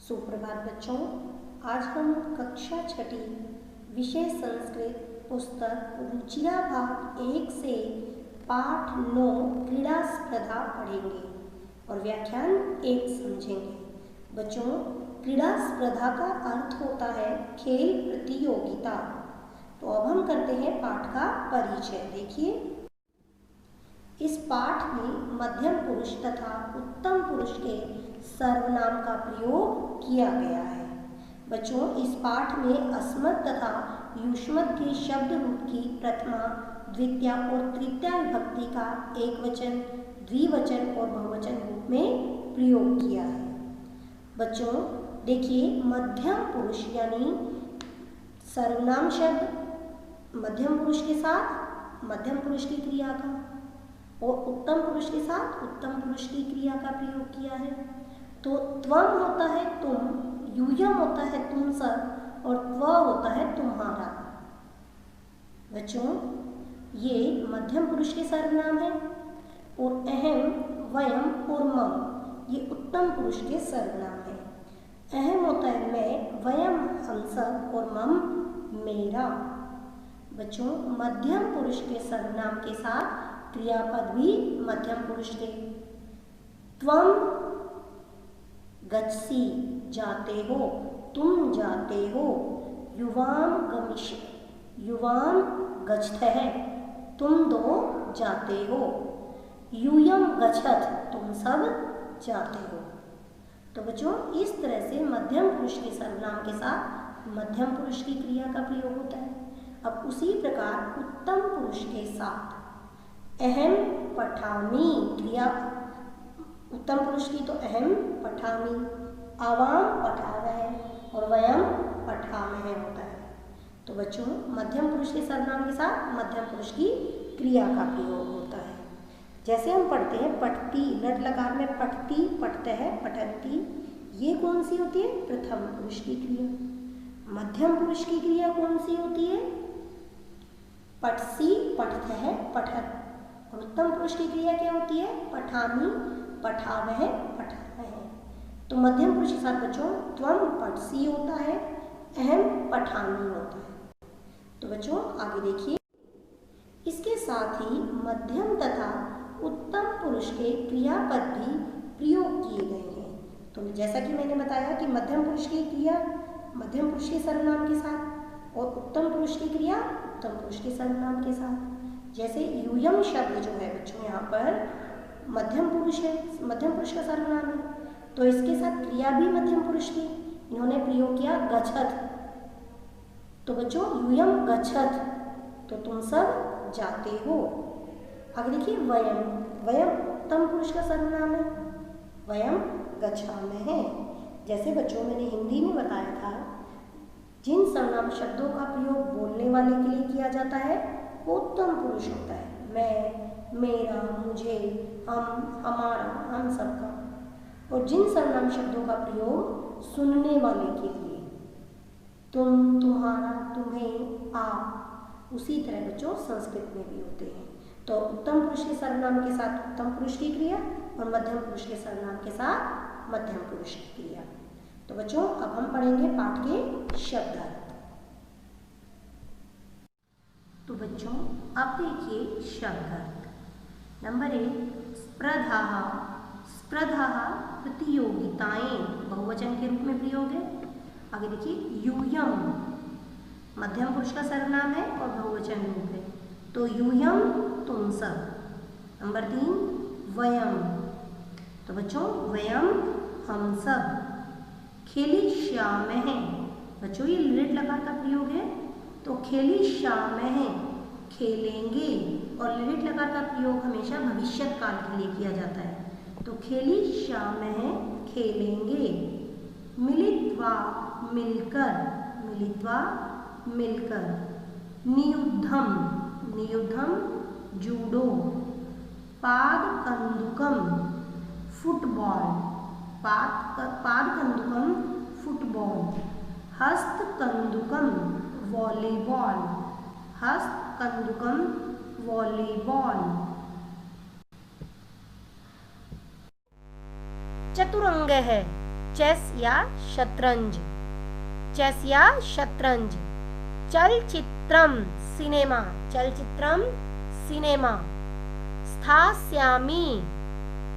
सुप्रभात बच्चों, आज हम कक्षा छठी विषय संस्कृत पुस्तक रुचिरा भाग 1 से पाठ 9 क्रीड़ा स्पर्धा पढ़ेंगे और व्याख्यान 1 समझेंगे। बच्चों, क्रीड़ा स्पर्धा का अर्थ होता है खेल प्रतियोगिता। तो अब हम करते हैं पाठ का परिचय। देखिए, इस पाठ में मध्यम पुरुष तथा उत्तम पुरुष के सर्वनाम का प्रयोग किया गया है। बच्चों, इस पाठ में अस्मत् तथा युष्मत् के शब्द रूप की प्रथमा, द्वितीया और तृतीया विभक्ति का एकवचन, द्विवचन और बहुवचन रूप में प्रयोग किया है। बच्चों देखिए, मध्यम पुरुष यानी सर्वनाम शब्द मध्यम पुरुष के साथ मध्यम पुरुष की क्रिया का और उत्तम पुरुष के साथ उत्तम पुरुष की क्रिया का प्रयोग किया है। तो त्वम होता है तुम, यूयम होता है तुम सब और त्व होता है तुम्हारा। बच्चों, ये मध्यम पुरुष के सर्वनाम है और अहम, वयम और मम ये उत्तम पुरुष के सर्वनाम है। अहम होता है मैं, वयम हम सब और मम मेरा। बच्चों, मध्यम पुरुष के सर्वनाम के साथ क्रियापद भी मध्यम पुरुष के। त्वम गच्छसि जाते हो, तुम जाते हो। युवाम गच्छतः तुम दो जाते हो। यूयम गच्छत तुम सब जाते हो। तो बच्चों, इस तरह से मध्यम पुरुष के सर्वनाम के साथ मध्यम पुरुष की क्रिया का प्रयोग होता है। अब उसी प्रकार उत्तम पुरुष के साथ अहम पठामि क्रिया, उत्तम पुरुष की तो अहम पठामि, आवाम पठावः और वयम पठामः होता है। तो बच्चों, मध्यम पुरुष के सर्वनाम के साथ मध्यम पुरुष की क्रिया का प्रयोग होता है। जैसे हम पढ़ते हैं पठती, लट लकार में पठती, पठतः, पठन्ति, ये कौन सी होती है? प्रथम पुरुष की क्रिया। मध्यम पुरुष की क्रिया कौन सी होती है? पठसि, पठतः, पठत। और उत्तम पुरुष की क्रिया क्या होती है? पठामि, पठावः, पठावः। तो मध्यम पुरुष के साथ बच्चों त्वम पठसि होता है, अहम पठामि होता है। तो बच्चों आगे देखिए, इसके साथ ही मध्यम तथा उत्तम पुरुष के क्रियापद भी प्रयोग किए गए हैं। तो जैसा कि मैंने बताया कि मध्यम पुरुष की क्रिया मध्यम पुरुष के सर्वनाम के साथ और उत्तम पुरुष की क्रिया उत्तम पुरुष के सर्वनाम के साथ। जैसे यूयम शब्द जो है बच्चों यहाँ पर मध्यम पुरुष है, मध्यम पुरुष का सर्वनाम है, तो इसके साथ क्रिया भी मध्यम पुरुष की। इन्होंने प्रयोग किया गच्छत। तो बच्चों यूयम गच्छत तो तुम सब जाते हो। आगे देखिए, वयम, वयम उत्तम पुरुष का सर्वनाम है, वयम गच्छामः है। जैसे बच्चों मैंने हिंदी में बताया था, जिन सर्वनाम शब्दों का प्रयोग बोलने वाले के लिए किया जाता है वो उत्तम पुरुष होता है। मैं, मेरा, मुझे, हम, हमारा, हम सबका। और जिन सर्वनाम शब्दों का प्रयोग सुनने वाले के लिए, तुम, तुम्हारा, तुम्हें, आप, उसी तरह बच्चों संस्कृत में भी होते हैं। तो उत्तम पुरुष के सर्वनाम के साथ उत्तम पुरुष की क्रिया और मध्यम पुरुष के सर्वनाम के साथ मध्यम पुरुष की क्रिया। तो बच्चों अब हम पढ़ेंगे पाठ के शब्दार्थ। तो बच्चों अब देखिए शब्दार्थ। नंबर 1, स्पर्धाः। स्पर्धाः प्रतियोगिताएं बहुवचन के रूप में प्रयोग है। आगे देखिए, यूयम मध्यम पुरुष का सर्वनाम है और बहुवचन रूप है, तो यूयम तुम सब। नंबर 3, वयम, तो बच्चों वयम हम सब। खेलिष्यामः, बच्चों ये लिट लकार का प्रयोग है, तो खेलिष्यामः खेलेंगे, और लिट लकार का प्रयोग हमेशा भविष्यत काल के लिए किया जाता है। तो खेलिष्यामः खेलेंगे। मिलित्वा मिलकर, मिलित्वा मिलकर। नियुद्धम, नियुद्धम जूडो। पादकंदुकम फुटबॉल, पादकंदुकम फुटबॉल। हस्तकंदुकम वॉलीबॉल, हस्तकंदुकम वॉलीबॉल। चतुरंग है, चेस या शतरंज, चेस या शतरंज। चलचित्रम सिनेमा, चलचित्रम सिनेमा। स्थास्यामि,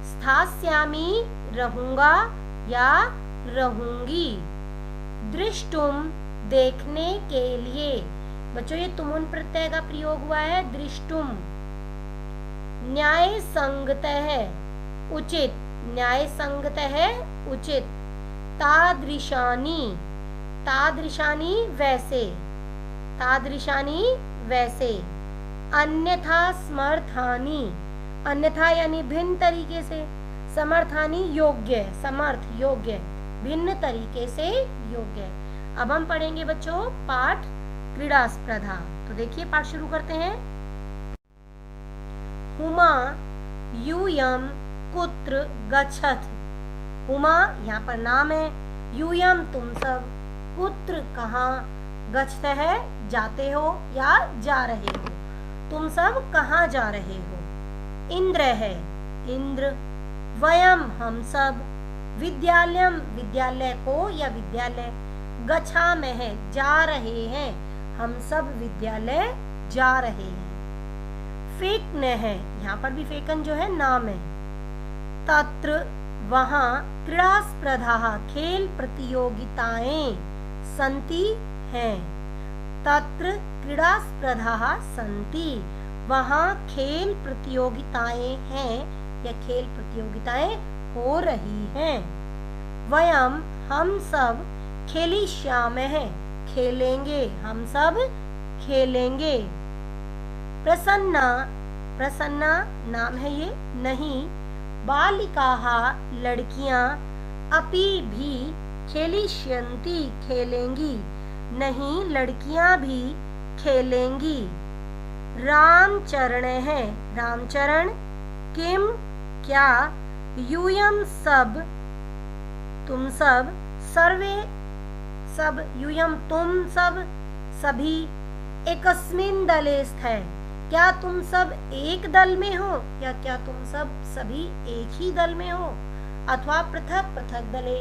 स्थास्यामि रहूंगा या रहूंगी। दृष्टुम देखने के लिए, बच्चों ये तुमुन प्रत्यय का प्रयोग हुआ है, दृष्टुम। न्याय संगतः उचित, न्याय संगतः उचित। तादृशानि, तादृशानि वैसे, तादृशानि वैसे। अन्यथा समर्थानि, अन्यथा यानी भिन्न तरीके से, समर्थानि योग्य, समर्थ योग्य, भिन्न तरीके से योग्य। अब हम पढ़ेंगे बच्चों पाठ क्रीड़ा स्पर्धा। तो देखिए पाठ शुरू करते हैं। उमा यूयम कुत्र गच्छथ, उमा यहाँ पर नाम है, यूयम तुम सब, कुत्र कहाँ, गच्छत है जाते हो या जा रहे हो, तुम सब कहाँ जा रहे हो। इंद्र है इंद्र, वयम हम सब, विद्यालयम विद्यालय को या विद्यालय, गच्छामः है जा रहे हैं, हम सब विद्यालय जा रहे हैं। फेकन है, यहाँ पर भी फेकन जो है नाम है। तत्र वहाँ, क्रीड़ा स्पर्धा खेल प्रतियोगिताएं, सन्ति हैं। तत्र क्रीड़ा स्पर्धा सन्ति, वहाँ खेल प्रतियोगिताएं हैं या खेल प्रतियोगिताएं हो रही हैं। वयम हम सब, खेलिष्यामः खेलेंगे, हम सब खेलेंगे। प्रसन्ना, प्रसन्ना नाम है ये, नहीं। बालिकाः लड़कियां, अपि भी खेलिष्यन्ति खेलेंगी, नहीं लड़कियां भी खेलेंगी। रामचरण है रामचरण, किम क्या, यूयम सब, तुम सब, सर्वे सब, यूयम तुम सब, सभी, एकस्मिन् दले स्थे, क्या तुम सब एक दल में हो या क्या तुम सब सभी एक ही दल में हो, अथवा पृथक पृथक दले,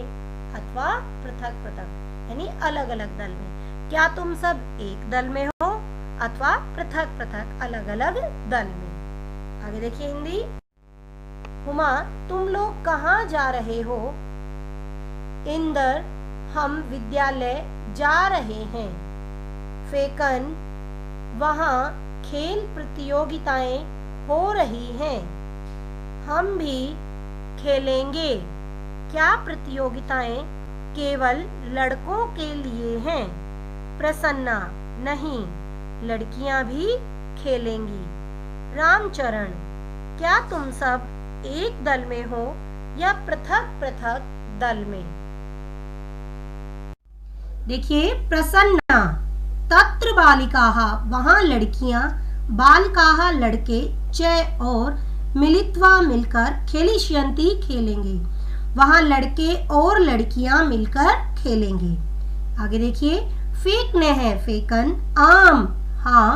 अथवा पृथक पृथक यानी अलग अलग दल में, क्या तुम सब एक दल में हो अथवा पृथक पृथक अलग अलग दल में। आगे देखिए हिंदी। हुमा तुम लोग कहाँ जा रहे हो। इंदर हम विद्यालय जा रहे हैं। फेकन वहाँ खेल प्रतियोगिताएं हो रही हैं, हम भी खेलेंगे। क्या प्रतियोगिताएं केवल लड़कों के लिए हैं। प्रसन्ना नहीं, लड़कियां भी खेलेंगी। रामचरण क्या तुम सब एक दल में हो या पृथक पृथक दल में। देखिए प्रसन्ना, तत्र बालिकाः वहाँ लड़कियां, बालिकाः लड़के, च और मिलित्वा मिलकर, खेलिष्यन्ति खेलेंगे, वहाँ लड़के और लड़कियां मिलकर खेलेंगे। आगे देखिए फेकने है फेकन, आम हाँ,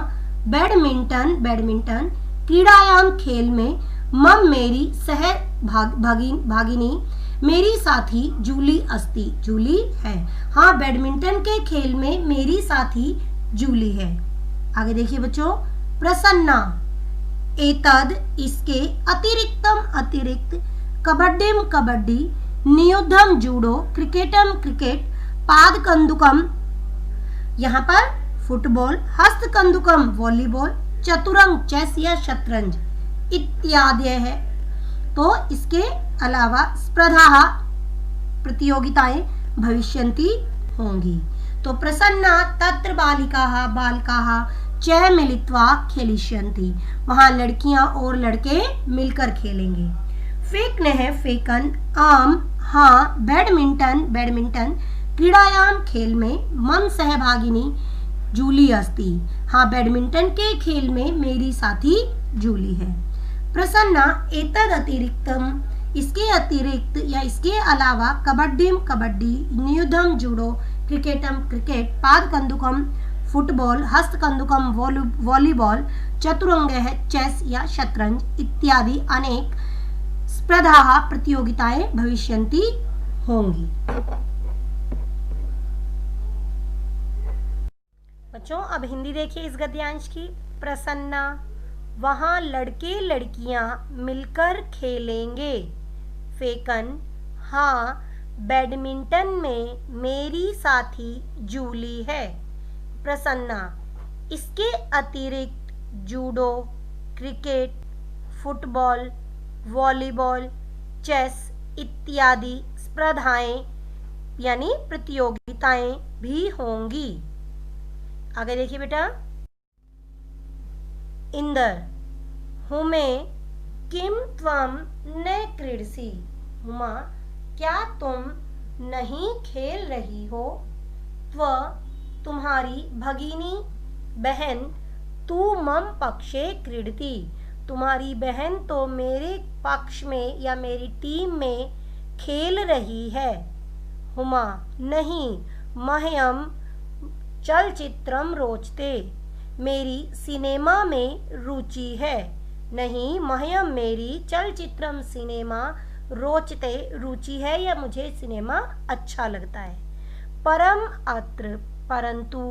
बैडमिंटन बैडमिंटन, क्रीड़ायाम खेल में, मम मेरी, सह भागिनी मेरी साथी, जूली अस्ति जूली है। हाँ बैडमिंटन के खेल में मेरी साथी जूली है। आगे देखिए बच्चों प्रसन्ना, एतद इसके, अतिरिक्तम अतिरिक्त, कबड्डीम कबड्डी, नियुद्धम जूडो, क्रिकेटम क्रिकेट, पाद कंदुकम यहाँ पर फुटबॉल, हस्त कंदुकम वॉलीबॉल, चतुरंग चेस या शतरंज इत्यादि है। तो इसके अलावा स्पर्धा प्रतियोगिताएं भविष्यन्ति होंगी। तो प्रसन्ना तत्र बालिकाः बालकाः च मिलित्वा खेलिष्यन्ति, वहाँ लड़कियां और लड़के मिलकर खेलेंगे। फेकने है फेकन, आम हाँ, बैडमिंटन बैडमिंटन, क्रीड़ायाम खेल में, मम सहभागिनी जूली अस्ति हाँ, बैडमिंटन के खेल में मेरी साथी जूली है। प्रसन्ना एतद अतिरिक्तम इसके अतिरिक्त या इसके अलावा, कबड्डीम कबड्डी, नियुद्धम जूडो, क्रिकेटम क्रिकेट, पाद कंदुकम फुटबॉल, हस्त कंदुकम वॉलीबॉल, चतुरंग है चेस या शतरंज इत्यादि अनेक स्पर्धा प्रतियोगिताएं भविष्यन्ति होंगी। बच्चों अब हिंदी देखिए इस गद्यांश की। प्रसन्ना, वहाँ लड़के लड़कियां मिलकर खेलेंगे। फेकन, हाँ बैडमिंटन में मेरी साथी जूली है। प्रसन्ना, इसके अतिरिक्त judo, cricket, football, volleyball, chess इत्यादि स्पर्धाएं यानी प्रतियोगिताएं भी होंगी। आगे देखिए बेटा। इंदर, हुमे किम त्वम न क्रीडसि। हुमा, क्या तुम नहीं खेल रही हो। त्व, तुम्हारी भगिनी बहन, तू मम पक्षे क्रीडति। तुम्हारी बहन तो मेरे पक्ष में या मेरी टीम में खेल रही है। हुमा, नहीं मह्यम चलचित्रम रोचते। मेरी सिनेमा में रुचि है। नहीं मह्यम मेरी चलचित्रम सिनेमा रोचते रुचि है या मुझे सिनेमा अच्छा लगता है। परम अत्र, परंतु,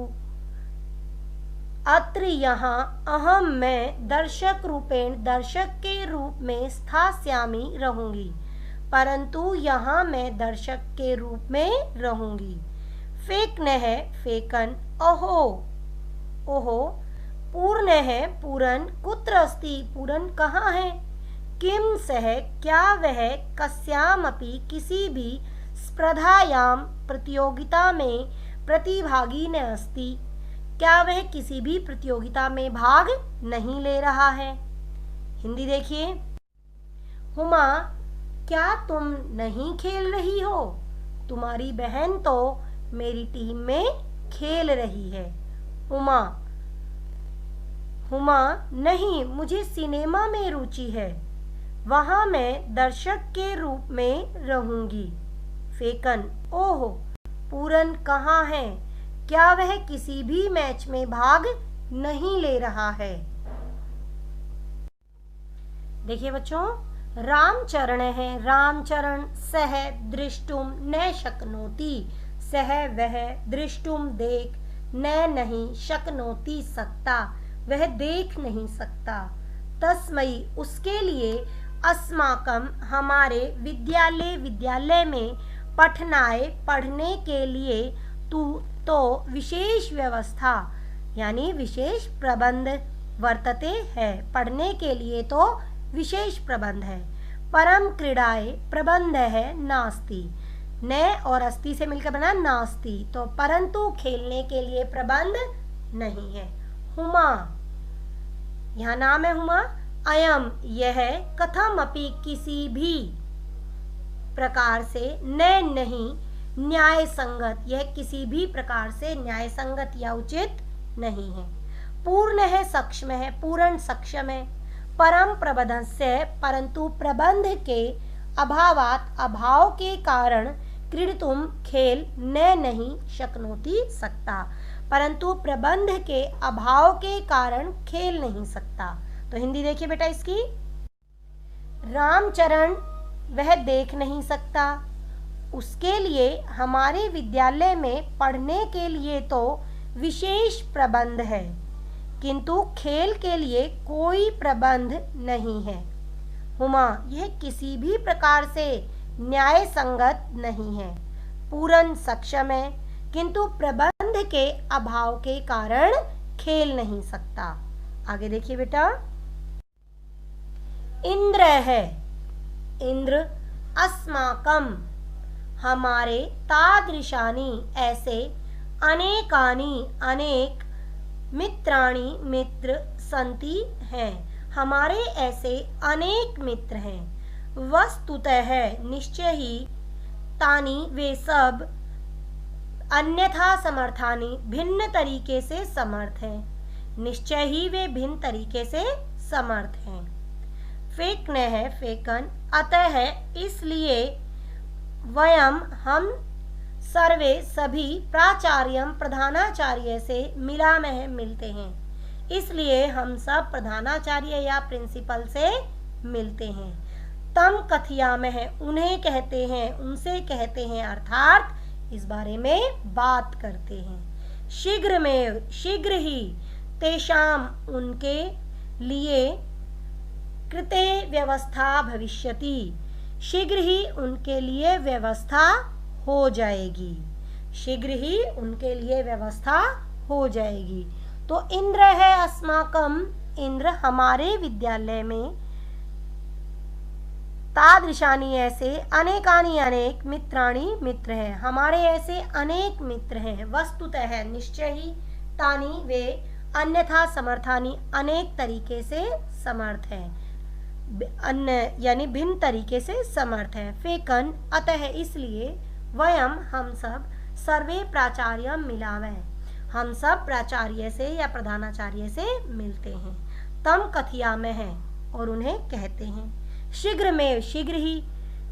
अत्र यहाँ, अहम मैं दर्शक रूपेण दर्शक के रूप में स्थास्यामि रहूंगी। परंतु यहाँ मैं दर्शक के रूप में रहूंगी। फेकन है फेकन, अहो ओहो। पूर्ण है पूरन, कुत्र अस्ति पूरन कहाँ है। किम सह, क्या वह, कस्यामपि किसी भी स्पर्धायाम प्रतियोगिता में प्रतिभागी न अस्ति, क्या वह किसी भी प्रतियोगिता में भाग नहीं ले रहा है। हिंदी देखिए। हुमा, क्या तुम नहीं खेल रही हो। तुम्हारी बहन तो मेरी टीम में खेल रही है। हुमा, हुमा, नहीं मुझे सिनेमा में रुचि है। वहाँ मैं दर्शक के रूप में रहूंगी। फेकन, ओह पूरन कहाँ है, क्या वह किसी भी मैच में भाग नहीं ले रहा है। देखिए बच्चों, रामचरण है। रामचरण सह दृष्टुम न शक्नोति। सह वह, दृष्टुम देख, न नहीं, शक्नोति सकता, वह देख नहीं सकता। तस्मई उसके लिए, अस्माकम हमारे, विद्यालय विद्यालय में, पठनाय पढ़ने के लिए, तू तो विशेष व्यवस्था यानी विशेष प्रबंध, वर्तते है पढ़ने के लिए तो विशेष प्रबंध है। परम क्रीड़ाए प्रबंध है नास्ति। न और अस्ति से मिलकर बना नास्ति, तो परंतु खेलने के लिए प्रबंध नहीं है। हुमा, यहाँ नाम है हुमा। अयम यह, कथम अपि किसी भी प्रकार से, न नहीं, न्याय संगत यह किसी भी प्रकार से न्याय संगत या उचित नहीं है। पूर्ण है सक्षम है, पूर्ण सक्षम है। परम प्रबंधस्य, परंतु प्रबंध के अभावात अभाव के कारण, क्रीडितुम खेल न नहीं, शक्नोति सकता, परंतु प्रबंध के अभाव के कारण खेल नहीं सकता। तो हिंदी देखिए बेटा इसकी। रामचरण वह देख नहीं सकता, उसके लिए हमारे विद्यालय में पढ़ने के लिए तो विशेष प्रबंध है, किंतु खेल के लिए कोई प्रबंध नहीं है। हुमा, यह किसी भी प्रकार से न्याय संगत नहीं है। पूर्ण सक्षम है, किंतु प्रबंध के अभाव के कारण खेल नहीं सकता। आगे देखिए बेटा। इंद्र है। इंद्र, अस्माकम हमारे, तादृशानी ऐसे, अनेकानी अनेक, मित्राणि मित्र, संति हैं हमारे ऐसे अनेक मित्र हैं। वस्तुतः निश्चय ही, तानी वे सब, अन्यथा समर्थानी भिन्न तरीके से समर्थ हैं। निश्चय ही वे भिन्न तरीके से समर्थ हैं। फेकन है फेकन, अतः है इसलिए, वयम हम, सर्वे सभी, प्राचार्यम प्रधानाचार्य से मिलामः मिलते हैं, इसलिए हम सब प्रधानाचार्य या प्रिंसिपल से मिलते हैं। तम कथयामः उन्हें कहते हैं, उनसे कहते हैं, अर्थात इस बारे में बात करते हैं। शीघ्र ही तेषाम उनके लिए कृते व्यवस्था भविष्यति, शीघ्र ही उनके लिए व्यवस्था हो जाएगी, शीघ्र ही उनके लिए व्यवस्था हो जाएगी। तो इंद्र है अस्माकम, इंद्र हमारे विद्यालय में, तादृशानि ऐसे, अनेकानि अनेक, मित्राणि मित्र हैं, हमारे ऐसे अनेक मित्र हैं, वस्तुतः निश्चय ही, तानि वे, अन्यथा समर्थानि अनेक तरीके से समर्थ हैं, अन्य यानी भिन्न तरीके से समर्थ है। फेकन अतः इसलिए, वयम हम सब, सर्वे प्राचार्य मिलावे, हम सब प्राचार्य से या प्रधानाचार्य से मिलते हैं। तम कथयामः है और उन्हें कहते हैं। शीघ्र में शीघ्र ही,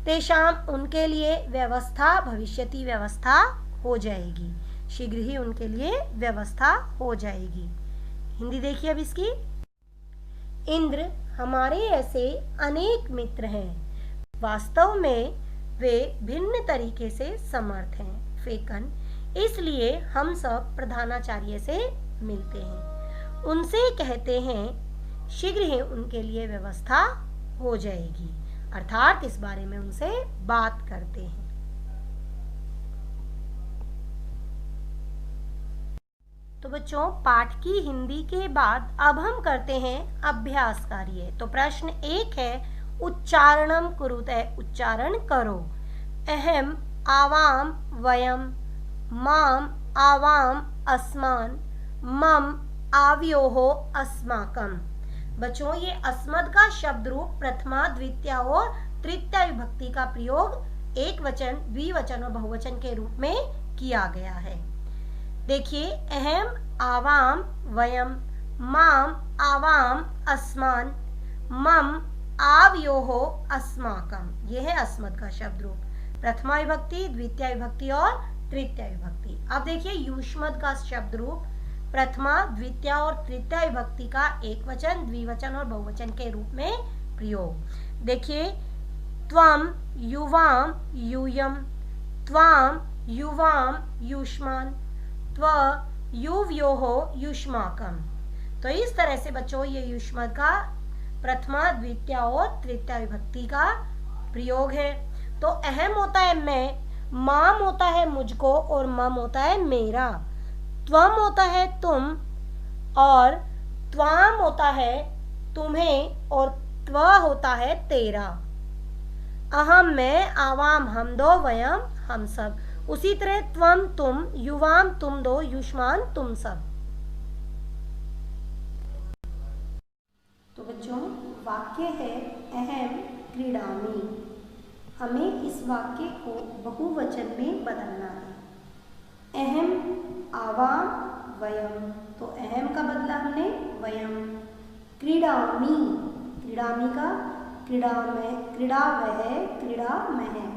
तेषाम उनके लिए व्यवस्था भविष्यति व्यवस्था हो जाएगी, शीघ्र ही उनके लिए व्यवस्था हो जाएगी। हिंदी देखिए अब इसकी। इंद्र हमारे ऐसे अनेक मित्र हैं, वास्तव में वे भिन्न तरीके से समर्थ हैं। फेकन इसलिए हम सब प्रधानाचार्य से मिलते हैं, उनसे कहते हैं शीघ्र ही उनके लिए व्यवस्था हो जाएगी, अर्थात इस बारे में उनसे बात करते हैं। तो बच्चों, पाठ की हिंदी के बाद अब हम करते हैं अभ्यास कार्य। तो प्रश्न 1 है, उच्चारणम कुरुते, उच्चारण करो। अहम आवाम वयम, माम आवाम अस्मान, मम आवयोहो अस्माकम। बच्चों, ये अस्मद का शब्द रूप प्रथमा, द्वितीया और तृतीया विभक्ति का प्रयोग एक वचन, द्विवचन और बहुवचन के रूप में किया गया है। देखिए, अहम आवाम वयम, माम आवाम अस्मान, मम आवयोहो अस्माकम, यह है अस्मद का शब्द रूप, प्रथमा विभक्ति, द्वितीया विभक्ति और तृतीया विभक्ति। अब देखिए युष्मद का शब्द रूप प्रथमा, द्वितीया और तृतीया विभक्ति का एक वचन, द्विवचन और बहुवचन के रूप में प्रयोग। देखिए, त्वम युवाम यूयम, त्वाम युवाम युष्मान, त्व युव्योहो युष्माकम। तो इस तरह से बच्चों ये युष्मद का प्रथमा, द्वितीया और तृतीया विभक्ति का प्रयोग है। तो अहम होता है मैं, माम होता है मुझको और मम होता है मेरा, त्वम होता है तुम और त्वाम होता है तुम्हें और त्व होता है तेरा। अहम मैं, आवाम हम दो, वयम हम सब। उसी तरह त्वम तुम, युवाम तुम दो, युष्मान तुम सब। तो बच्चों, वाक्य है अहम क्रीडामी। हमें इस वाक्य को बहुवचन में बदलना है। अहम आवाम वयम, तो अहम का बदला हमने वयम। क्रीडामी, क्रीडामी का क्रीड़ा में, क्रीड़ा वह, क्रीड़ा मैं।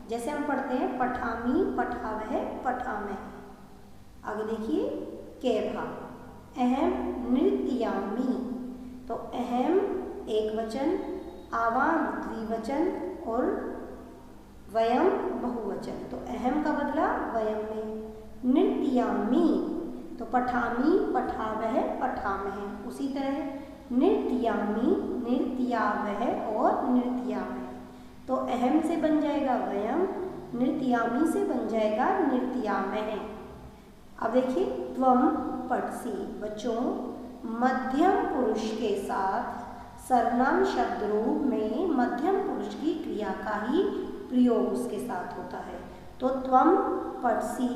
जैसे हम पढ़ते हैं पठामी, पठावह, पठामह। आगे देखिए केभा, अहम नृत्यामी। तो अहम एक वचन, आवाम द्विवचन और वयम बहुवचन। तो अहम का बदला वयम में। नृत्यामी, तो पठामी, पठावह, पठामह। उसी तरह नृत्यामी, नृत्यावह और नृत्यामह। तो अहम से बन जाएगा वयम, नृत्यामी से बन जाएगा नृत्यामह। अब देखिए त्वम पठसी। बच्चों, मध्यम पुरुष के साथ सर्वनाम शब्द रूप में मध्यम पुरुष की क्रिया का ही प्रयोग उसके साथ होता है। तो त्वम पठसी।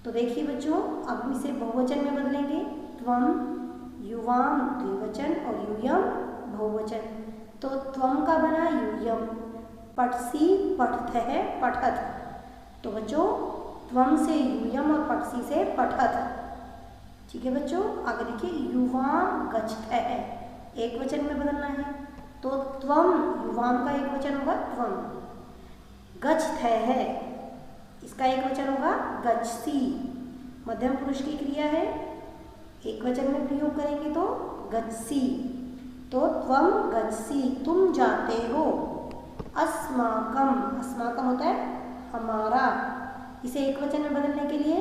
तो देखिए बच्चों, अब हम इसे बहुवचन में बदलेंगे। त्वम युवाम द्विवचन और यूयम बहुवचन। तो त्वम का बना यूयम, पठसी पठतः पठत। तो बच्चों, त्वम से यूयम और पठसी से पठत। ठीक है बच्चों, आगे देखिए युवाम गच्छतः, एक वचन में बदलना है। तो त्वम, युवाम का एक वचन होगा त्वम, गच्छतः है, इसका एक वचन होगा गच्छसी। मध्यम पुरुष की क्रिया है, एक वचन में प्रयोग करेंगे तो गच्छसी। तो त्वम गच्छसि, तुम जाते हो। अस्माकम, अस्माकम होता है हमारा, इसे एक वचन में बदलने के लिए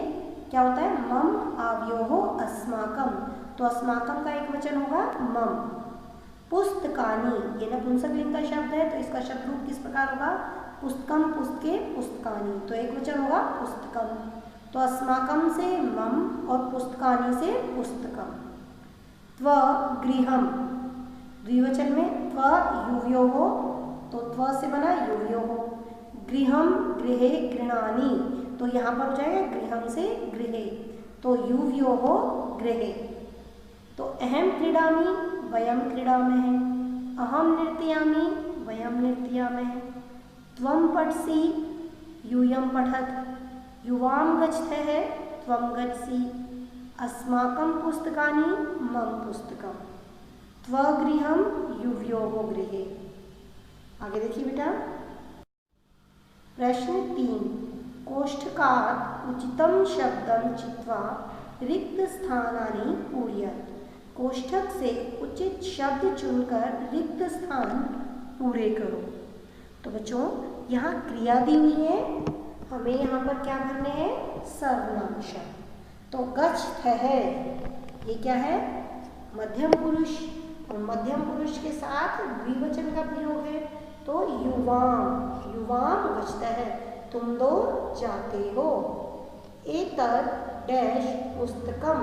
क्या होता है, मम आवयोः अस्माकम, तो अस्माकम का एक वचन होगा मम। पुस्तकानि, ये नपुंसकलिंग का शब्द है, तो इसका शब्द रूप किस प्रकार होगा, पुस्तकम, पुस्तके, पुस्तकानि, तो एक वचन होगा पुस्तकम। तो अस्माकम से मम और पुस्तकानि से पुस्तकम। त्व गृहम, द्विवचन में त्व युवयोः, तो त्व से बना युवयोः। गृहम गृहे गृहाणि, तो यहाँ पर हो जाएगा गृहम से गृहे, तो युवयोः गृहे। तो अहम क्रीडामि, वयम क्रीडामहे, अहम नृत्यामि, वयम नृत्यामहे, त्वम पठसि, यूयम पठत्, युवाम गच्छतः, त्वम गच्छसि, अस्माकं पुस्तकानि, मम पुस्तकम्, त्वगृहं युवयोः गृहे। आगे देखिए बेटा, प्रश्न 3, कोष्ठकात् उचितं शब्दं चित्वा रिक्त स्थानानि पूरयत्, कोष्ठक से उचित शब्द चुनकर रिक्त स्थान पूरे करो। तो बच्चों यहाँ क्रिया दी हुई है, हमें यहाँ पर क्या भरने हैं, सर्वनाम शब्द। तो गच्छतः है, ये क्या है, मध्यम पुरुष, और मध्यम पुरुष के साथ द्विवचन का प्रयोग है, तो युवाम, युवाम गच्छतः, तुम दो जाते हो। एतत् डैश पुस्तकम,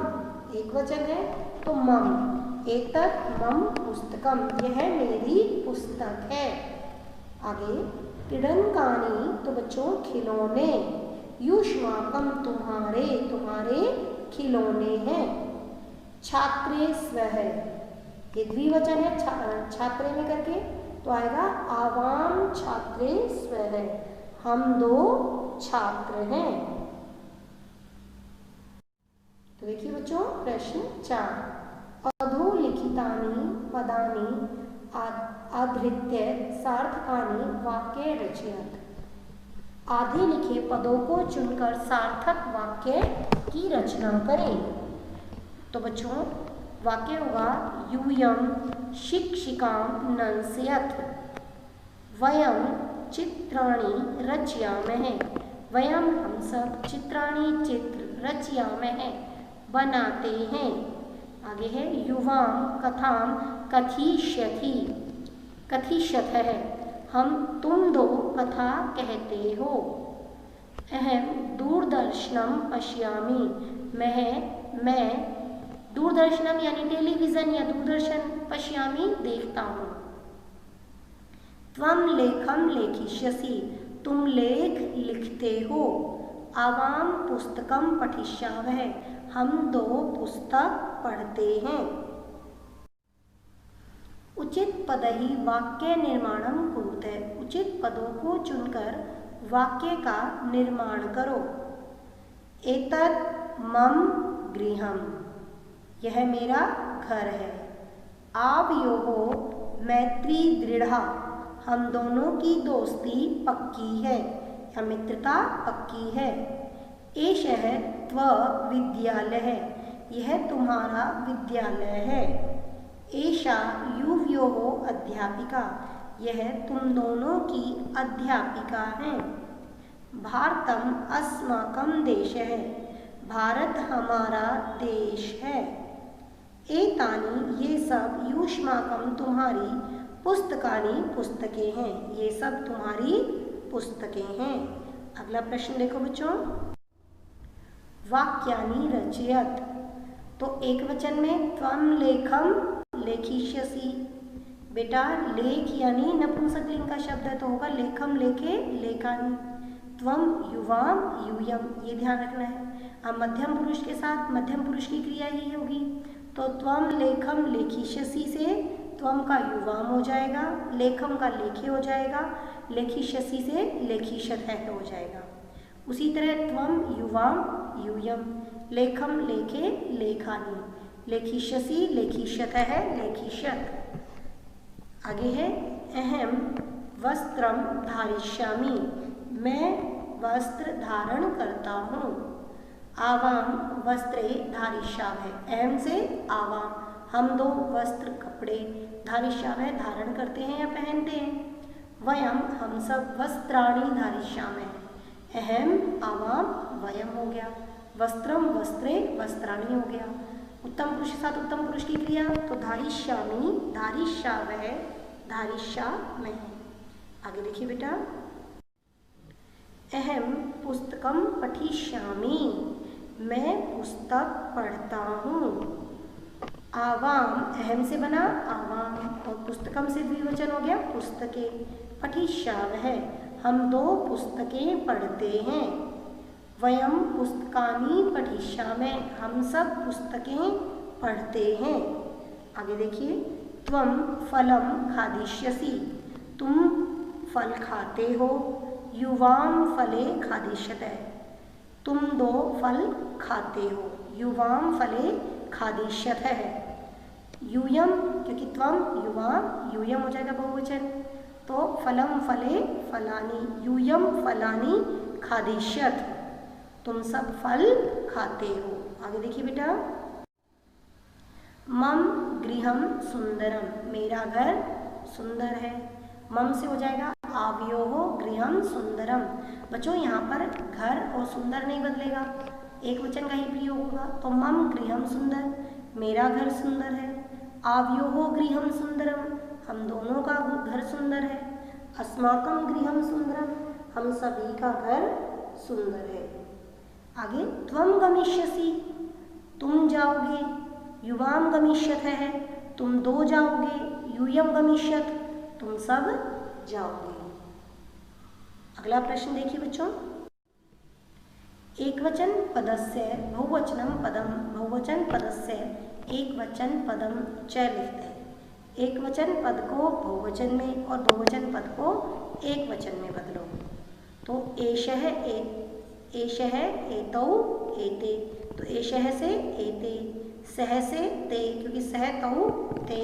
एक वचन है, तो मम, एतत् मम पुस्तकम, यह मेरी पुस्तक है। आगे क्रीडनकानि, तो बच्चों खिलौने, युष्माकम, तुम्हारे, तुम्हारे खिलौने हैं। छात्रे स्वः, ये द्विवचन है, छात्रे में करके, तो आएगा आवाम छात्रे स्वः, हम दो छात्र हैं। तो देखिए बच्चों प्रश्न 4, अधोलिखितानि पदानि आधृत्य सार्थकानि वाक्ये रचयत्, आधे लिखे पदों को चुनकर सार्थक वाक्य की रचना करें। तो बच्चों वाक्य होगा, यूयं शिक्षिकां नंस्यत्, वयं चित्राणि रचयामहे, वयं हम सब चित्राणि चित्र रचयामहे बनाते हैं। आगे है युवां कथां कथिष्यति, कथिष्यतः, हम तुम दो कथा कहते हो। अहम दूरदर्शनम पश्यामि, मैं दूरदर्शनम यानी टेलीविजन या दूरदर्शन पश्यामि देखता हूँ। त्वम लेखम लेखिष्यसि, तुम लेख लिखते हो। आवाम पुस्तकम पठिष्यामहे, हम दो पुस्तक पढ़ते हैं। उचित पदहि वाक्य निर्माणम कुरुते, उचित पदों को चुनकर वाक्य का निर्माण करो। एतत् मम गृहम, यह मेरा घर है। आवयोः मैत्री दृढ़ा, हम दोनों की दोस्ती पक्की है या मित्रता पक्की है। एषः त्व विद्यालयः, यह तुम्हारा विद्यालय है। एषा युवयोः अध्यापिका, यह तुम दोनों की अध्यापिका हैं। भारतम अस्माकं देशः, भारत हमारा देश है। एतानि, ये सब युष्माकं तुम्हारी पुस्तकानि पुस्तकें हैं, ये सब तुम्हारी पुस्तकें हैं। अगला प्रश्न देखो बच्चों, वाक्यानि रचयत्, तो एक वचन में त्वम लेखम लेखिष्यसि, बेटा लेख यानी नपुंसकलिंग का शब्द है, तो होगा लेखम लेखे लेखानि। त्वम युवाम यूयम, ये ध्यान रखना है। अब मध्यम पुरुष के साथ मध्यम पुरुष की क्रिया ही होगी, तो त्वम लेखम लेखिष्यसि से त्वम का युवाम हो जाएगा, लेखम का लेखे हो जाएगा, लेखिष्यसि से लेखिष्यतः हो जाएगा। उसी तरह त्वम युवाम यूयम, लेखम लेखे लेखानि, लेखिष्यसि लेखिष्यतः लेखिष्यत्। आगे है अहम वस्त्रम धारिष्यामि, मैं वस्त्र धारण करता हूँ। आवाम वस्त्रे धारिष्यामहे, अहम से आवाम, हम दो वस्त्र कपड़े धारिष्यामः धारण करते हैं या पहनते हैं। वयम हम सब वस्त्राणि धारिष्यामः। अहम आवाम वयम हो गया। वस्त्रम वस्त्रे वस्त्राणि हो गया। उत्तम पुरुष के साथ उत्तम पुरुष की क्रिया तो धारिष्यामि धारिष्यावः धारिष्यामः। आगे देखिए बेटा, अहम पुस्तकम पठिष्यामि मैं पुस्तक पढ़ता हूँ। आवाम अहम से बना आवाम और पुस्तकम से द्विवचन हो गया पुस्तकें। पठिष्यावः हम 2 पुस्तकें पढ़ते हैं। वयम पुस्तकानि पठिष्यामः हम सब पुस्तकें पढ़ते हैं। आगे देखिए, त्वम फलम खादिष्यसि तुम फल खाते हो। युवाम फले खादिष्यते तुम 2 फल खाते हो। युवाम फले खादिष्यतः। यूयम क्योंकि त्वम युवाम यूयम हो जाएगा बहुवचन तो फलम फले फलानि यूयम फलानि खादिष्यत तुम सब फल खाते हो। आगे देखिए बेटा, मम गृहम सुंदरम मेरा घर सुंदर है। मम से हो जाएगा आवयोः गृहम सुंदरम। बच्चों यहाँ पर घर और सुंदर नहीं बदलेगा, एक वचन का ही प्रयोग होगा। तो मम गृहम सुंदर मेरा घर सुंदर है। आवयोः गृहम सुंदरम हम दोनों का घर सुंदर है। अस्माकं गृहम सुंदरम हम सभी का घर सुंदर है। आगे, त्वम गमिष्यसि तुम जाओगे। युवाम गमिष्यतः तुम 2 जाओगे। यूयम गमिष्यत तुम सब जाओगे। अगला प्रश्न देखिए बच्चों, एकवचन पदस्य बहुवचनम पदम बहुवचन पदस्य एकवचन पदम च लिखते हैं। एकवचन पद को बहुवचन में और बहुवचन पद को एक वचन में बदलो। तो एषः एषः एतौ एते तो एषः से एते, सह से ते क्योंकि सह तौ ते,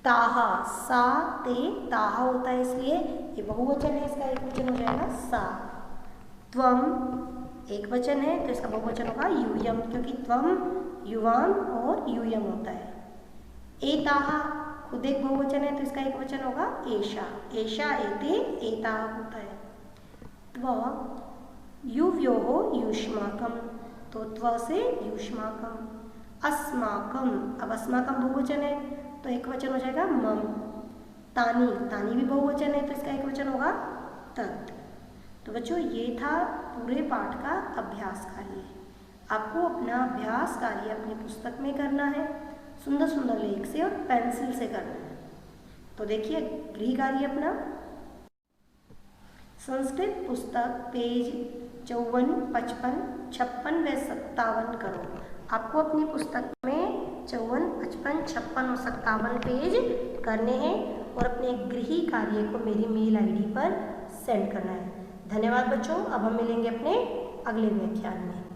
ताहा सा ते ताहा होता है इसलिए ये बहुवचन है, इसका एक वचन हो जाएगा सा। त्वम एक वचन है तो इसका बहुवचन होगा यूयम क्योंकि त्वम युवाम और यूयम होता है। एताहा खुद एक बहुवचन है तो इसका एक वचन होगा एषा। एषा एते एताहा होता है। त्व युव्योः युष्माकम तो त्व से युष्माकम। अस्माकम अब अस्माकम बहुवचन है तो एक वचन हो जाएगा मम। तानी तानी भी बहुवचन है तो इसका एक वचन होगा तत्। तो बच्चों ये था पूरे पाठ का अभ्यास कार्य। आपको अपना अभ्यास कार्य अपनी पुस्तक में करना है, सुंदर सुंदर लेख से और पेंसिल से करना है। तो देखिए गृह कार्य अपना, संस्कृत पुस्तक पेज 54, 55, 56 व 57 करो। आपको अपनी पुस्तक में 54, 55, 56 और 57 पेज करने हैं और अपने गृह कार्य को मेरी मेल आईडी पर सेंड करना है। धन्यवाद बच्चों, अब हम मिलेंगे अपने अगले व्याख्यान में।